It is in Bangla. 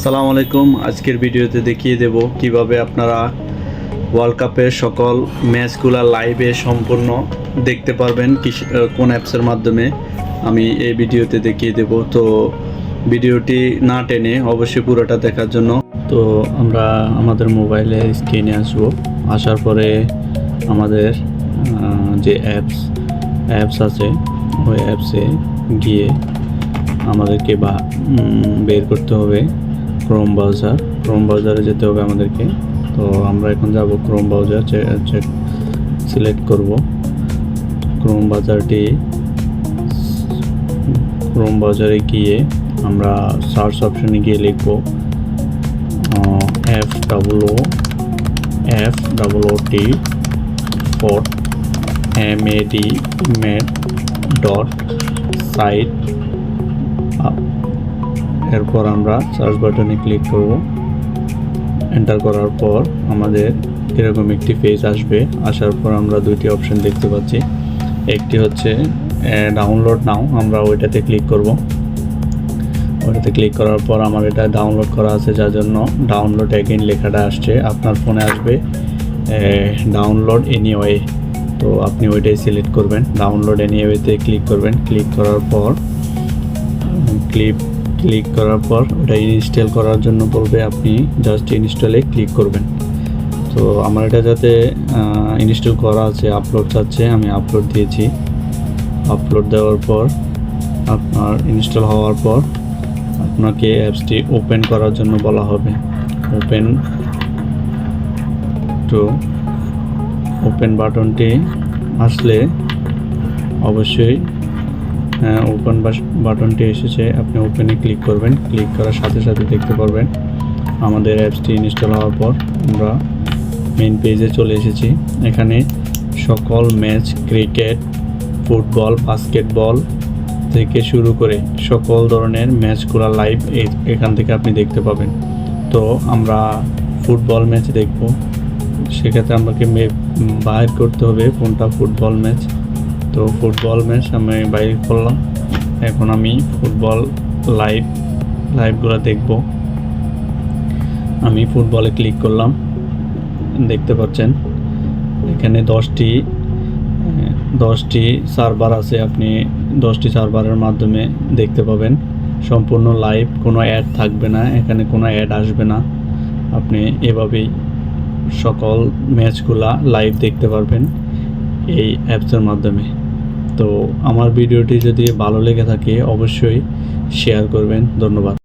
আসসালামু আলাইকুম। আজকের ভিডিওতে দেখিয়ে দেব কিভাবে আপনারা ওয়ার্ল্ড কাপের সকল ম্যাচগুলো লাইভে সম্পূর্ণ দেখতে পারবেন কোন অ্যাপসের মাধ্যমে আমি এই ভিডিওতে দেখিয়ে দেব। তো ভিডিওটি না টেনে অবশ্যই পুরোটা দেখার জন্য তো আমরা আমাদের মোবাইলে স্ক্রিনে আসার পরে আমাদের যে অ্যাপস আছে ওই অ্যাপসে গিয়ে আমাদেরকে বের করতে হবে ক্রোম ব্রাউজারে যেতে হবে আমাদেরকে। তো আমরা এখন যাব ক্রোম ব্রাউজার সিলেক্ট করব। ক্রোম ব্রাউজারে গিয়ে আমরা সার্চ অপশনে গিয়ে লিখব FWOOT এরপর আমরা সার্চ বাটনে ক্লিক করব। এন্টার করার পর আমাদের এরকম একটি পেজ আসবে। আসার পর আমরা দুইটি অপশন দেখতে পাচ্ছি। একটি হচ্ছে ডাউনলোড নাও, আমরা ওইটাতে ক্লিক করব। ওইটাতে ক্লিক করার পর আমার এটা ডাউনলোড করা আছে, যার জন্য ডাউনলোড অ্যাগেইন লেখাটা আসছে। আপনার ফোনে আসবে ডাউনলোড এনিওয়ে, তো আপনি ওইটাই সিলেক্ট করবেন। ডাউনলোড এনিওয়েতে ক্লিক করবেন। ক্লিক করার পর ওটা ইনস্টল করার জন্য বলবে, আপনি জাস্ট ইনস্টলে ক্লিক করবেন। তো আমার এটা যাতে ইনস্টল করা আছে, আপলোড চাচ্ছে, আমি আপলোড দিয়েছি। আপলোড দেওয়ার পর আপনার ইনস্টল হওয়ার পর আপনাকে অ্যাপসটি ওপেন করার জন্য বলা হবে। ওপেন বাটনটি আসলে অবশ্যই ওপেন বাটনটি এসেছে, আপনি ওপেনে ক্লিক করবেন। ক্লিক করার সাথে সাথে দেখতে পারবেন আমাদের অ্যাপসটি ইনস্টল হওয়ার পর আমরা মেইন পেজে চলে এসেছি। এখানে সকল ম্যাচ, ক্রিকেট, ফুটবল, বাস্কেটবল থেকে শুরু করে সকল ধরনের ম্যাচগুলো লাইভ এখান থেকে আপনি দেখতে পাবেন। তো আমরা ফুটবল ম্যাচ দেখব, সেক্ষেত্রে আমাকে বাইর করতে হবে কোনটা ফুটবল ম্যাচ। তো ফুটবল ম্যাচ আমি বাইর করলাম। এখন আমি ফুটবল লাইভগুলো দেখব। আমি ফুটবলে ক্লিক করলাম। দেখতে পাচ্ছেন এখানে 10টি সার্ভার আছে, আপনি 10টি সার্ভারের মাধ্যমে দেখতে পাবেন সম্পূর্ণ লাইভ। কোনো অ্যাড থাকবে না, এখানে কোনো অ্যাড আসবে না। আপনি এভাবেই সকল ম্যাচগুলা লাইভ দেখতে পারবেন এই অ্যাপসের মাধ্যমে। তো আমার ভিডিওটি যদি ভালো লেগে থাকে অবশ্যই শেয়ার করবেন। ধন্যবাদ।